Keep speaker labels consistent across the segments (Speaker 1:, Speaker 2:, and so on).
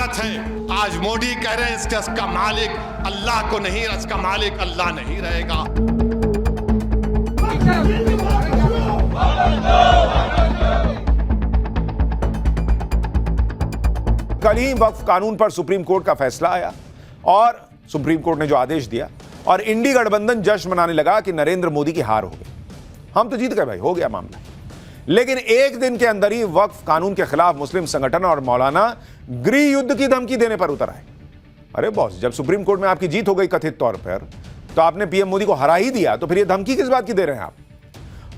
Speaker 1: आदत है। आज मोदी कह रहे हैं इसके रस का मालिक अल्लाह को नहीं, रस का मालिक अल्लाह नहीं रहेगा।
Speaker 2: कल ही वक्फ कानून पर सुप्रीम कोर्ट का फैसला आया और सुप्रीम कोर्ट ने जो आदेश दिया और इंडी गठबंधन जश्न मनाने लगा कि नरेंद्र मोदी की हार हो गई। हम तो जीत गए भाई, हो गया मामला। लेकिन एक दिन के अंदर ही वक्फ कानून के खिलाफ मुस्लिम संगठन और मौलाना गृह युद्ध की धमकी देने पर उतर आए। अरे बॉस, जब सुप्रीम कोर्ट में आपकी जीत हो गई कथित तौर पर, तो आपने पीएम मोदी को हरा ही दिया, तो फिर ये धमकी किस बात की दे रहे हैं आप?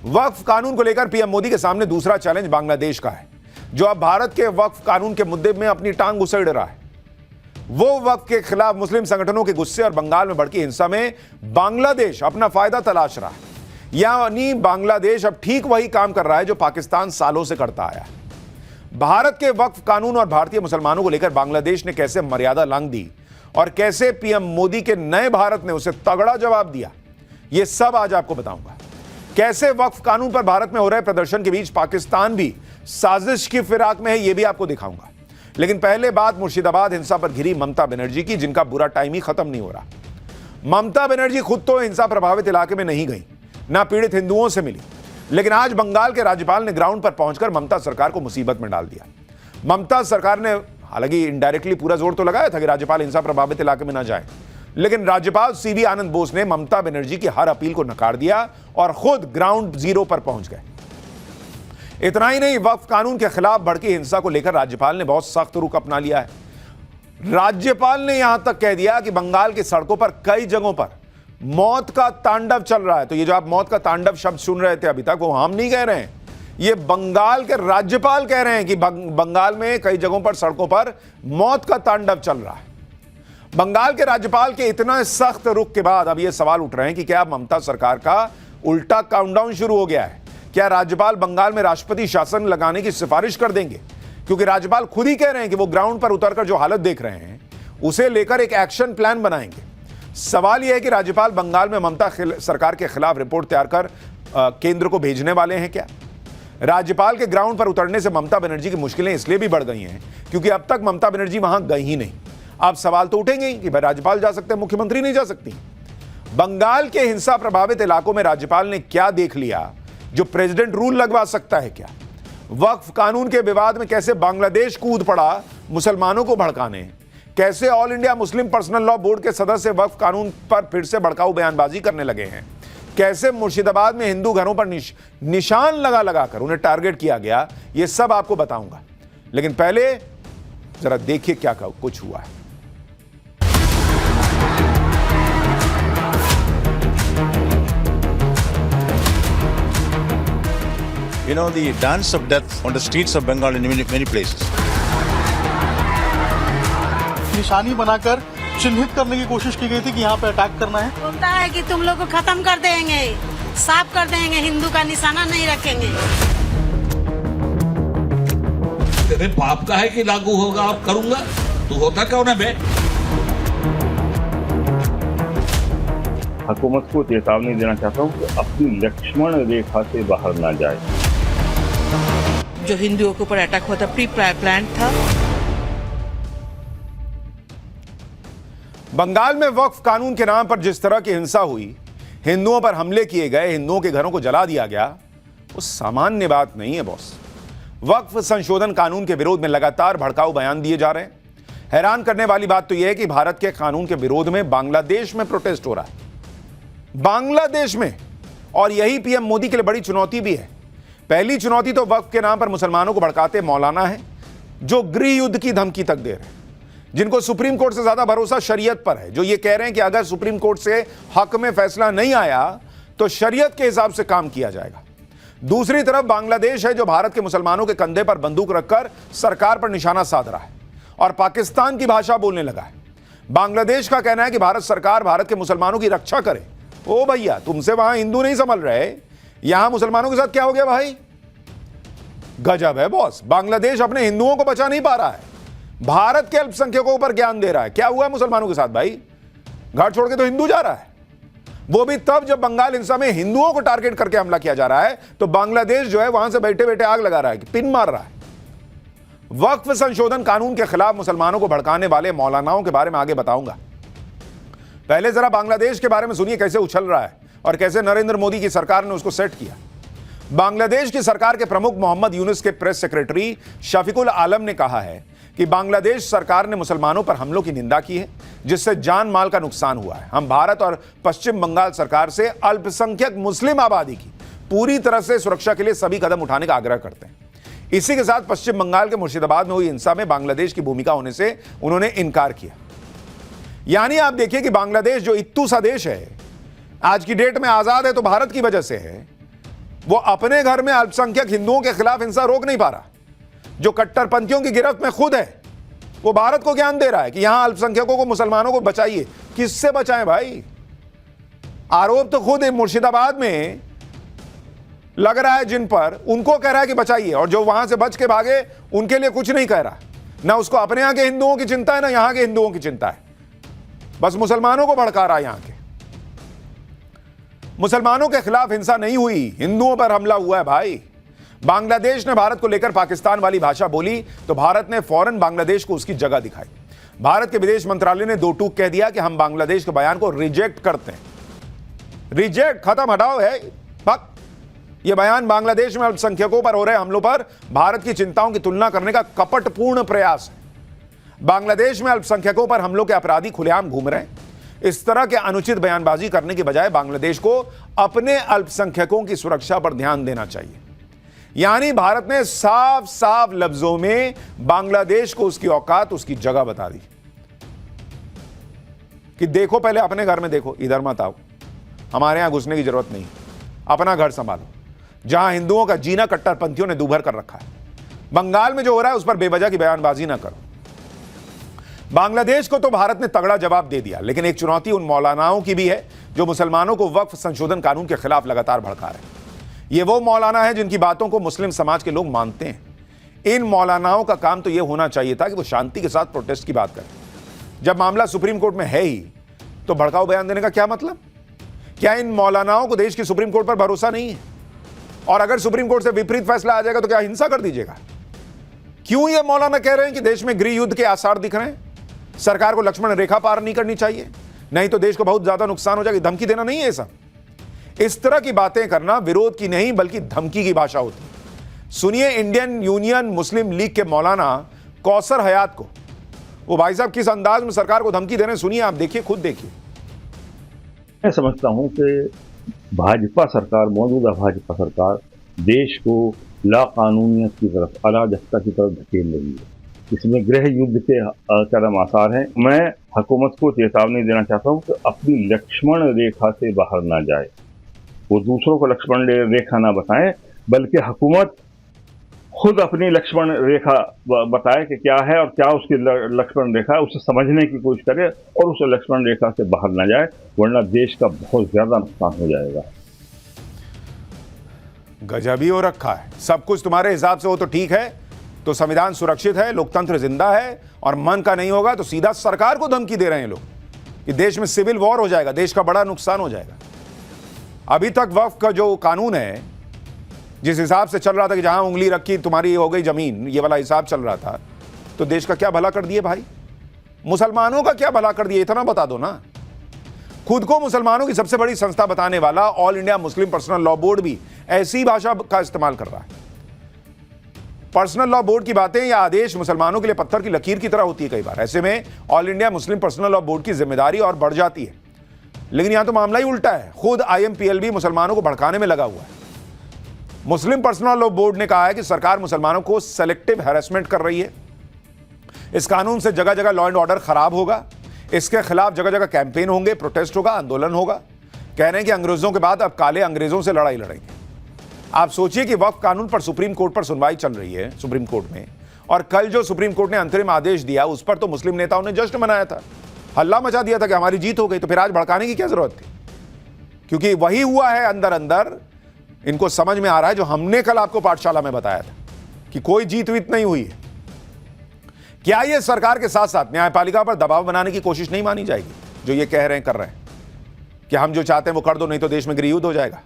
Speaker 2: वक्फ कानून को लेकर पीएम मोदी के सामने दूसरा चैलेंज बांग्लादेश का है, जो अब भारत के वक्फ कानून के मुद्दे में अपनी टांग उसेड़ रहा है। वो वक्फ के खिलाफ मुस्लिम संगठनों के गुस्से और बंगाल में भड़की हिंसा में बांग्लादेश अपना फायदा तलाश रहा है। यानी बांग्लादेश अब ठीक वही काम कर रहा है जो पाकिस्तान सालों से करता आया है। भारत के वक्फ कानून और भारतीय मुसलमानों को लेकर बांग्लादेश ने कैसे मर्यादा लांघ दी और कैसे पीएम मोदी के नए भारत ने उसे तगड़ा जवाब दिया, यह सब आज आपको बताऊंगा। कैसे वक्फ कानून पर भारत में हो रहे प्रदर्शन के बीच पाकिस्तान भी साजिश की फिराक में है, यह भी आपको दिखाऊंगा। लेकिन पहले बात मुर्शिदाबाद हिंसा पर घिरी ममता बनर्जी की, जिनका बुरा टाइम ही खत्म नहीं हो रहा। ममता बनर्जी खुद तो हिंसा प्रभावित इलाके में नहीं गई, ना पीड़ित हिंदुओं से मिली, लेकिन आज बंगाल के राज्यपाल ने ग्राउंड पर पहुंचकर ममता सरकार को मुसीबत में डाल दिया। ममता सरकार ने हालांकि इनडायरेक्टली पूरा जोर तो लगाया था कि राज्यपाल हिंसा प्रभावित इलाके में ना जाए, लेकिन राज्यपाल सीवी आनंद बोस ने ममता बनर्जी की हर अपील को नकार दिया और खुद ग्राउंड जीरो पर पहुंच गए। इतना ही नहीं, वक्फ कानून के खिलाफ भड़की हिंसा को लेकर राज्यपाल ने बहुत सख्त रुख अपना लिया है। राज्यपाल ने यहां तक कह दिया कि बंगाल की सड़कों पर कई जगहों पर मौत का तांडव चल रहा है। तो ये जो आप मौत का तांडव शब्द सुन रहे थे अभी तक, वो हम नहीं कह रहे हैं, ये बंगाल के राज्यपाल कह रहे हैं कि बंगाल में कई जगहों पर सड़कों पर मौत का तांडव चल रहा है। बंगाल के राज्यपाल के इतना सख्त रुख के बाद अब ये सवाल उठ रहे हैं कि क्या ममता सरकार का उल्टा काउंटडाउन शुरू हो गया है? क्या राज्यपाल बंगाल में राष्ट्रपति शासन लगाने की सिफारिश कर देंगे? क्योंकि राज्यपाल खुद ही कह रहे हैं कि वो ग्राउंड पर उतरकर जो हालत देख रहे हैं उसे लेकर एक एक्शन प्लान बनाएंगे। सवाल यह है कि राज्यपाल बंगाल में ममता सरकार के खिलाफ रिपोर्ट तैयार कर केंद्र को भेजने वाले हैं क्या? राज्यपाल के ग्राउंड पर उतरने से ममता बनर्जी की मुश्किलें इसलिए भी बढ़ गई हैं क्योंकि अब तक ममता बनर्जी वहां गई ही नहीं। अब सवाल तो उठेंगे ही कि भाई राज्यपाल जा सकते हैं, मुख्यमंत्री नहीं जा सकती। बंगाल के हिंसा प्रभावित इलाकों में राज्यपाल ने क्या देख लिया जो प्रेसिडेंट रूल लगवा सकता है क्या? वक्फ कानून के विवाद में कैसे बांग्लादेश कूद पड़ा मुसलमानों को भड़काने? कैसे all India Muslim personal law board के सदस्य वक्फ कानून पर फिर से भड़काऊ बयानबाजी करने लगे हैं? कैसे मुर्शिदाबाद में हिंदू घरों पर निशान लगा लगाकर उन्हें टारगेट किया गया? यह सब आपको बताऊंगा, लेकिन पहले जरा देखिए क्या कुछ हुआ है।
Speaker 3: You know, the dance of death on the streets of Bengal in many places.
Speaker 4: निशानी बनाकर चिन्हित करने की कोशिश की गई थी कि यहाँ पे अटैक करना है।
Speaker 5: बोलता है कि तुम लोग को खत्म कर देंगे, साफ कर देंगे, हिंदू का निशाना नहीं रखेंगे।
Speaker 6: तेरे बाप का है कि लागू होगा, अब करूंगा, तू होता क्यों ना बे?
Speaker 7: हुकूमत को चेतावनी देना चाहता हूँ कि अपनी लक्ष्मण रेखा से बाहर ना जाए।
Speaker 8: जो हिंदुओं के ऊपर अटैक हुआ था प्री प्लान था।
Speaker 2: बंगाल में वक्फ कानून के नाम पर जिस तरह की हिंसा हुई, हिंदुओं पर हमले किए गए, हिंदुओं के घरों को जला दिया गया, वो सामान्य बात नहीं है बॉस। वक्फ संशोधन कानून के विरोध में लगातार भड़काऊ बयान दिए जा रहे हैं। हैरान करने वाली बात तो यह है कि भारत के कानून के विरोध में बांग्लादेश में प्रोटेस्ट हो रहा है, बांग्लादेश में। और यही पीएम मोदी के लिए बड़ी चुनौती भी है। पहली चुनौती तो वक्फ के नाम पर मुसलमानों को भड़काते मौलाना है, जो गृह युद्ध की धमकी तक दे रहे हैं, जिनको सुप्रीम कोर्ट से ज्यादा भरोसा शरीयत पर है, जो ये कह रहे हैं कि अगर सुप्रीम कोर्ट से हक में फैसला नहीं आया तो शरीयत के हिसाब से काम किया जाएगा। दूसरी तरफ बांग्लादेश है, जो भारत के मुसलमानों के कंधे पर बंदूक रखकर सरकार पर निशाना साध रहा है और पाकिस्तान की भाषा बोलने लगा है। बांग्लादेश का कहना है कि भारत सरकार भारत के मुसलमानों की रक्षा करे। ओ भैया, तुमसे वहां हिंदू नहीं संभल रहे, यहां मुसलमानों के साथ क्या हो गया भाई? गजब है बॉस। बांग्लादेश अपने हिंदुओं को बचा नहीं पा रहा है, भारत के अल्पसंख्यकों पर ज्ञान दे रहा है। क्या हुआ मुसलमानों के साथ भाई? घर छोड़ के तो हिंदू जा रहा है, वो भी तब जब बंगाल हिंसा में हिंदुओं को टारगेट करके हमला किया जा रहा है तो बांग्लादेश जो है वहां से बैठे बैठे आग लगा रहा है, पिन मार रहा है। वक्फ संशोधन कानून के खिलाफ मुसलमानों को भड़काने वाले मौलानाओं के बारे में आगे बताऊंगा। पहले जरा बांग्लादेश के बारे में सुनिए कैसे उछल रहा है और कैसे नरेंद्र मोदी की सरकार ने उसको सेट किया। बांग्लादेश की सरकार के प्रमुख मोहम्मद यूनुस के प्रेस सेक्रेटरी शफीकुल आलम ने कहा है कि बांग्लादेश सरकार ने मुसलमानों पर हमलों की निंदा की है, जिससे जान माल का नुकसान हुआ है। हम भारत और पश्चिम बंगाल सरकार से अल्पसंख्यक मुस्लिम आबादी की पूरी तरह से सुरक्षा के लिए सभी कदम उठाने का आग्रह करते हैं। इसी के साथ पश्चिम बंगाल के मुर्शिदाबाद में हुई हिंसा में बांग्लादेश की भूमिका होने से उन्होंने इनकार किया। यानी आप देखिए कि बांग्लादेश जो इत्तू सा देश है, आज की डेट में आजाद है तो भारत की वजह से है, वो अपने घर में अल्पसंख्यक हिंदुओं के खिलाफ हिंसा रोक नहीं पा रहा। जो कट्टरपंथियों की गिरफ्त में खुद है, वो भारत को ज्ञान दे रहा है कि यहां अल्पसंख्यकों को, मुसलमानों को बचाइए। किससे बचाएं भाई? आरोप तो खुद मुर्शिदाबाद में लग रहा है जिन पर, उनको कह रहा है कि बचाइए, और जो वहां से बच के भागे उनके लिए कुछ नहीं कह रहा। ना उसको अपने यहां के हिंदुओं की चिंता है, ना यहां के हिंदुओं की चिंता है, बस मुसलमानों को भड़का रहा है। यहां के मुसलमानों के खिलाफ हिंसा नहीं हुई, हिंदुओं पर हमला हुआ है भाई। बांग्लादेश ने भारत को लेकर पाकिस्तान वाली भाषा बोली तो भारत ने फौरन बांग्लादेश को उसकी जगह दिखाई। भारत के विदेश मंत्रालय ने दो टूक कह दिया कि हम बांग्लादेश के बयान को रिजेक्ट करते हैं। रिजेक्ट, खत्म, हटाओ है पक। यह बयान बांग्लादेश में अल्पसंख्यकों पर हो रहे हमलों पर भारत की चिंताओं की तुलना करने का कपटपूर्ण प्रयास है। बांग्लादेश में अल्पसंख्यकों पर हमलों के अपराधी खुलेआम घूम रहे हैं। इस तरह के अनुचित बयानबाजी करने के बजाय बांग्लादेश को अपने अल्पसंख्यकों की सुरक्षा पर ध्यान देना चाहिए। यानी भारत ने साफ साफ लफ्जों में बांग्लादेश को उसकी औकात, उसकी जगह बता दी कि देखो, पहले अपने घर में देखो, इधर मत आओ, हमारे यहां घुसने की जरूरत नहीं, अपना घर संभालो। जहां हिंदुओं का जीना कट्टरपंथियों ने दूभर कर रखा है, बंगाल में जो हो रहा है उस पर बेवजह की बयानबाजी ना करो। बांग्लादेश को तो भारत ने तगड़ा जवाब दे दिया, लेकिन एक चुनौती उन मौलानाओं की भी है जो मुसलमानों को वक्फ संशोधन कानून के खिलाफ लगातार भड़का रहे हैं। ये वो मौलाना है जिनकी बातों को मुस्लिम समाज के लोग मानते हैं। इन मौलानाओं का काम तो यह होना चाहिए था कि वो शांति के साथ प्रोटेस्ट की बात करें। जब मामला सुप्रीम कोर्ट में है ही तो भड़काऊ बयान देने का क्या मतलब? क्या इन मौलानाओं को देश की सुप्रीम कोर्ट पर भरोसा नहीं है? और अगर सुप्रीम कोर्ट से विपरीत फैसला आ जाएगा तो क्या हिंसा कर दीजिएगा? क्यों ये मौलाना कह रहे हैं कि देश में गृह युद्ध के आसार दिख रहे हैं, सरकार को लक्ष्मण रेखा पार नहीं करनी चाहिए, नहीं तो देश को बहुत ज्यादा नुकसान हो जाएगा? धमकी देना नहीं है सब। इस तरह की बातें करना विरोध की नहीं बल्कि धमकी की भाषा होती है। सुनिए इंडियन यूनियन मुस्लिम लीग के मौलाना कौसर हयात को, वो भाई साहब किस अंदाज में सरकार को धमकी दे रहे हैं, सुनिए, आप देखिए, खुद देखिए।
Speaker 7: मैं समझता हूं कि भाजपा सरकार, मौजूदा भाजपा सरकार देश को लाकानूनियत की तरफ, अराजकता की तरफ धकेल रही है। इसमें गृह युद्ध के चरम आसार हैं। मैं हुकूमत को चेतावनी देना चाहता हूं कि अपनी लक्ष्मण रेखा से बाहर ना जाए, वो दूसरों को लक्ष्मण रेखा ना बताएं, बल्कि हुकूमत खुद अपनी लक्ष्मण रेखा बताए कि क्या है और क्या उसकी लक्ष्मण रेखा है, उसे समझने की कोशिश करे और उस लक्ष्मण रेखा से बाहर ना जाए, वरना देश का बहुत ज्यादा नुकसान हो जाएगा।
Speaker 2: गजब ही हो रखा है। सब कुछ तुम्हारे हिसाब से हो तो ठीक है, तो संविधान सुरक्षित है, लोकतंत्र जिंदा है, और मन का नहीं होगा तो सीधा सरकार को धमकी दे रहे हैं लोग कि देश में सिविल वॉर हो जाएगा, देश का बड़ा नुकसान हो जाएगा। अभी तक वक्फ का जो कानून है, जिस हिसाब से चल रहा था कि जहां उंगली रखी तुम्हारी हो गई जमीन, ये वाला हिसाब चल रहा था, तो देश का क्या भला कर दिए भाई? मुसलमानों का क्या भला कर दिए, इतना बता दो ना। खुद को मुसलमानों की सबसे बड़ी संस्था बताने वाला all India Muslim personal law board भी ऐसी भाषा का इस्तेमाल कर रहा है। पर्सनल लॉ बोर्ड की बातें या आदेश मुसलमानों के लिए पत्थर की लकीर की तरह होती है कई बार। ऐसे में all India Muslim personal law board की जिम्मेदारी और बढ़ जाती है। लेकिन यहां तो मामला ही उल्टा है, खुद IMPLB मुसलमानों को भड़काने में लगा हुआ है। मुस्लिम पर्सनल लॉ बोर्ड ने कहा है कि सरकार मुसलमानों को सेलेक्टिव हैरेसमेंट कर रही है। इस कानून से जगह जगह लॉ एंड ऑर्डर खराब होगा, इसके खिलाफ जगह जगह कैंपेन होंगे, प्रोटेस्ट होगा, आंदोलन होगा। कह रहे हैं कि अंग्रेजों के बाद अब काले अंग्रेजों से लड़ाई लड़ेंगे। आप सोचिए कि वक्फ कानून पर सुप्रीम कोर्ट पर सुनवाई चल रही है, सुप्रीम कोर्ट में, और कल जो सुप्रीम कोर्ट ने अंतरिम आदेश दिया उस पर तो मुस्लिम नेताओं ने जश्न मनाया था, हल्ला मचा दिया था कि हमारी जीत हो गई। तो फिर आज भड़काने की क्या जरूरत थी? क्योंकि वही हुआ है अंदर अंदर, इनको समझ में आ रहा है जो हमने कल आपको पाठशाला में बताया था कि कोई जीत वीत नहीं हुई है। क्या ये सरकार के साथ साथ न्यायपालिका पर दबाव बनाने की कोशिश नहीं मानी जाएगी, जो ये कह रहे हैं, कर रहे हैं कि हम जो चाहते हैं वो कर दो, नहीं तो देश में गृह युद्ध हो जाएगा?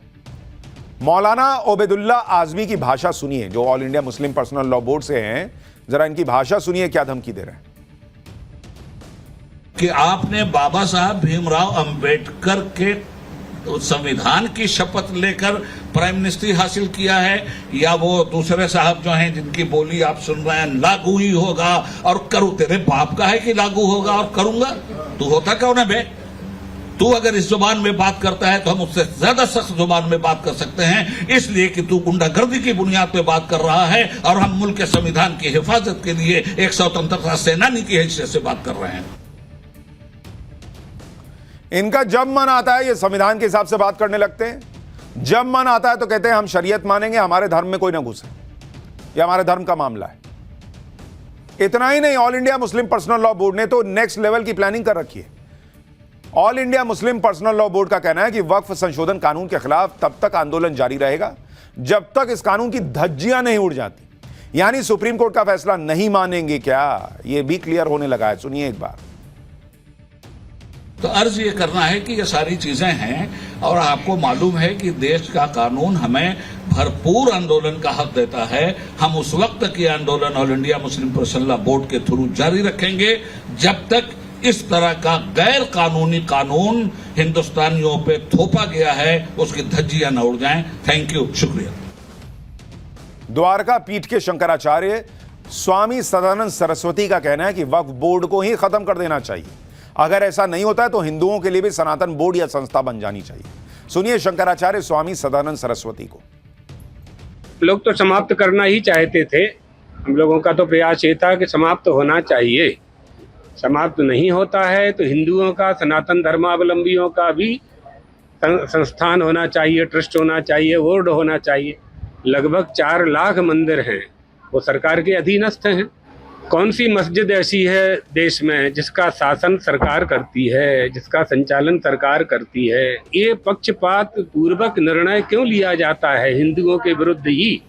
Speaker 2: मौलाना ओबेदुल्ला आजमी की भाषा सुनिए, जो all India Muslim personal law board से हैं, जरा इनकी भाषा सुनिए, क्या धमकी दे रहे हैं।
Speaker 6: कि आपने बाबा साहब भीमराव अंबेडकर के संविधान की शपथ लेकर प्राइम मिनिस्ट्री हासिल किया है, या वो दूसरे साहब जो हैं जिनकी बोली आप सुन रहे हैं लागू ही होगा और करूं, तेरे बाप का है कि लागू होगा और करूंगा, तू होता कौन है बे? तू अगर इस जुबान में बात करता है तो हम उससे ज्यादा सख्त जुबान में बात कर सकते हैं, इसलिए कि तू गुंडागर्दी की बुनियाद पर बात कर रहा है और हम मुल्क के संविधान की हिफाजत के लिए एक स्वतंत्रता सेनानी की हैसियत से बात कर रहे हैं।
Speaker 2: इनका जब मन आता है ये संविधान के हिसाब से बात करने लगते हैं। जब मन आता है तो कहते हैं हम शरीयत मानेंगे, हमारे धर्म में कोई ना घुसे, ये हमारे धर्म का मामला है। इतना ही नहीं, all India Muslim personal law board ने तो नेक्स्ट लेवल की प्लानिंग कर रखी है। All India Muslim personal law board का कहना है कि वक्फ संशोधन कानून के खिलाफ तब तक आंदोलन जारी रहेगा जब तक इस कानून की धज्जियां नहीं उड़ जाती। यानी सुप्रीम कोर्ट का फैसला नहीं मानेंगे क्या, यह भी क्लियर होने लगा है। सुनिए एक बार।
Speaker 6: तो अर्ज ये करना है कि ये सारी चीजें हैं और आपको मालूम है कि देश का कानून हमें भरपूर आंदोलन का हक देता है। हम उस वक्त तक ये आंदोलन all India Muslim personal law board के थ्रू जारी रखेंगे जब तक इस तरह का गैर कानूनी कानून हिंदुस्तानियों पे थोपा गया है उसकी धज्जियां न उड़ जाएं। थैंक यू, शुक्रिया।
Speaker 2: द्वारका पीठ के शंकराचार्य स्वामी सदानंद सरस्वती का कहना है कि वक्फ बोर्ड को ही खत्म कर देना चाहिए। अगर ऐसा नहीं होता है तो हिंदुओं के लिए भी सनातन बोर्ड या संस्था बन जानी चाहिए। सुनिए शंकराचार्य स्वामी सदानंद सरस्वती को।
Speaker 9: लोग तो समाप्त करना ही चाहते थे, हम लोगों का तो प्रयास ये था कि समाप्त होना चाहिए। समाप्त नहीं होता है तो हिंदुओं का, सनातन धर्मावलंबियों का भी संस्थान होना चाहिए, ट्रस्ट होना चाहिए, बोर्ड होना चाहिए। लगभग 4 लाख मंदिर हैं, वो सरकार के अधीनस्थ हैं। कौन सी मस्जिद ऐसी है देश में जिसका शासन सरकार करती है, जिसका संचालन सरकार करती है? ये पक्षपात पूर्वक निर्णय क्यों लिया जाता है हिंदुओं के विरुद्ध ही?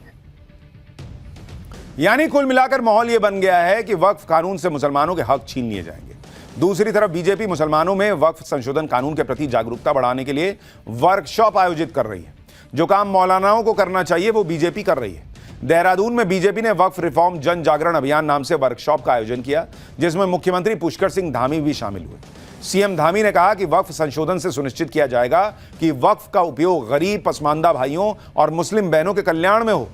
Speaker 2: यानी कुल मिलाकर माहौल यह बन गया है कि वक्फ कानून से मुसलमानों के हक छीन लिए जाएंगे। दूसरी तरफ बीजेपी मुसलमानों में वक्फ संशोधन कानून के प्रति जागरूकता बढ़ाने के लिए वर्कशॉप आयोजित कर रही है। जो काम मौलानाओं को करना चाहिए वो बीजेपी कर रही है। देहरादून में बीजेपी ने वक्फ रिफॉर्म जन जागरण अभियान नाम से वर्कशॉप का आयोजन किया, जिसमें मुख्यमंत्री पुष्कर सिंह धामी भी शामिल हुए। सीएम धामी ने कहा कि वक्फ संशोधन से सुनिश्चित किया जाएगा कि वक्फ का उपयोग गरीब, पसमानदा भाइयों और मुस्लिम बहनों के कल्याण में हो।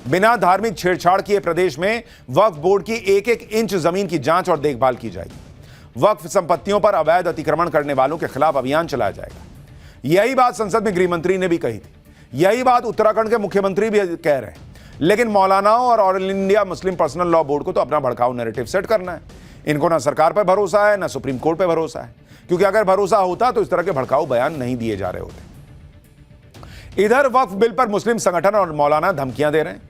Speaker 2: बिना धार्मिक छेड़छाड़ किए प्रदेश में वक्फ बोर्ड की एक एक इंच जमीन की जांच और देखभाल की जाएगी। वक्फ संपत्तियों पर अवैध अतिक्रमण करने वालों के खिलाफ अभियान चलाया जाएगा। यही बात संसद में गृह मंत्री ने भी कही थी, यही बात उत्तराखंड के मुख्यमंत्री भी कह रहे हैं। लेकिन मौलानाओं और all India Muslim personal law board को तो अपना भड़काऊ नैरेटिव सेट करना है। इनको ना सरकार पर भरोसा है ना सुप्रीम कोर्ट पर भरोसा है, क्योंकि अगर भरोसा होता तो इस तरह के भड़काऊ बयान नहीं दिए जा रहे होते। इधर वक्फ बिल पर मुस्लिम संगठन और मौलाना धमकियां दे रहे हैं।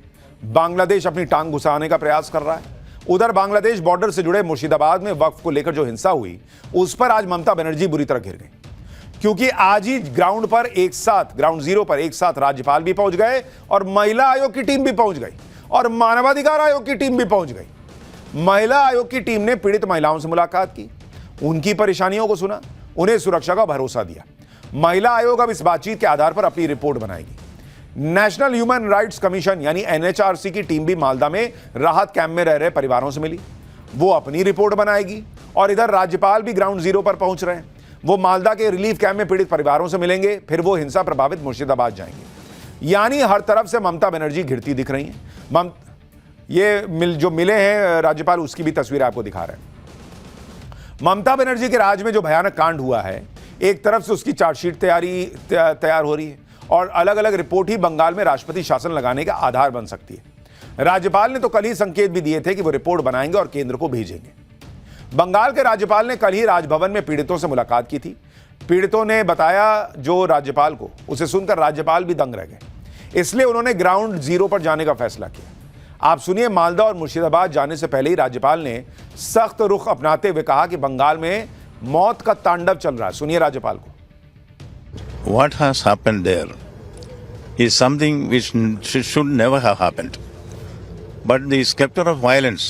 Speaker 2: बांग्लादेश अपनी टांग घुसाने का प्रयास कर रहा है। उधर बांग्लादेश बॉर्डर से जुड़े मुर्शिदाबाद में वक्फ को लेकर जो हिंसा हुई उस पर आज ममता बनर्जी बुरी तरह घिर गई, क्योंकि आज ही ग्राउंड जीरो पर एक साथ राज्यपाल भी पहुंच गए और महिला आयोग की टीम भी पहुंच गई और मानवाधिकार आयोग की टीम भी पहुंच गई। महिला आयोग की टीम ने पीड़ित महिलाओं से मुलाकात की, उनकी परेशानियों को सुना, उन्हें सुरक्षा का भरोसा दिया। महिला आयोग अब इस बातचीत के आधार पर अपनी रिपोर्ट बनाएगी। नेशनल ह्यूमन राइट्स कमीशन यानी एनएचआरसी की टीम भी मालदा में राहत कैंप में रह रहे परिवारों से मिली, वो अपनी रिपोर्ट बनाएगी। और इधर राज्यपाल भी ग्राउंड जीरो पर पहुंच रहे हैं, वो मालदा के रिलीफ कैंप में पीड़ित परिवारों से मिलेंगे, फिर वो हिंसा प्रभावित मुर्शिदाबाद जाएंगे। यानी हर तरफ से ममता बनर्जी घिरती दिख रही हैं। जो मिले हैं राज्यपाल, उसकी भी तस्वीर आपको दिखा रहे हैं। ममता बनर्जी के राज में जो भयानक कांड हुआ है, एक तरफ से उसकी चार्जशीट तैयार हो रही है और अलग अलग रिपोर्ट ही बंगाल में राष्ट्रपति शासन लगाने का आधार बन सकती है। राज्यपाल ने तो कल ही संकेत भी दिए थे कि वो रिपोर्ट बनाएंगे और केंद्र को भेजेंगे। बंगाल के राज्यपाल ने कल ही राजभवन में पीड़ितों से मुलाकात की थी। पीड़ितों ने बताया जो राज्यपाल को, उसे सुनकर राज्यपाल भी दंग रह गए, इसलिए उन्होंने ग्राउंड जीरो पर जाने का फैसला किया। आप सुनिए, मालदा और मुर्शिदाबाद जाने से पहले ही राज्यपाल ने सख्त रुख अपनाते हुए कहा कि बंगाल में मौत का तांडव चल रहा है। सुनिए राज्यपाल को।
Speaker 3: What has happened there is something which should never have happened. But the specter of violence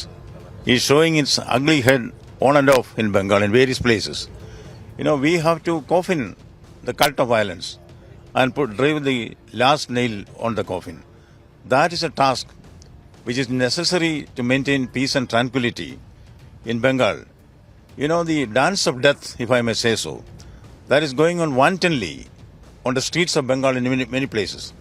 Speaker 3: is showing its ugly head on and off in Bengal in various places. You know, we have to coffin the cult of violence and drive the last nail on the coffin. That is a task which is necessary to maintain peace and tranquility in Bengal. You know, the dance of death, if I may say so, that is going on wantonly on the streets of Bengal in many places.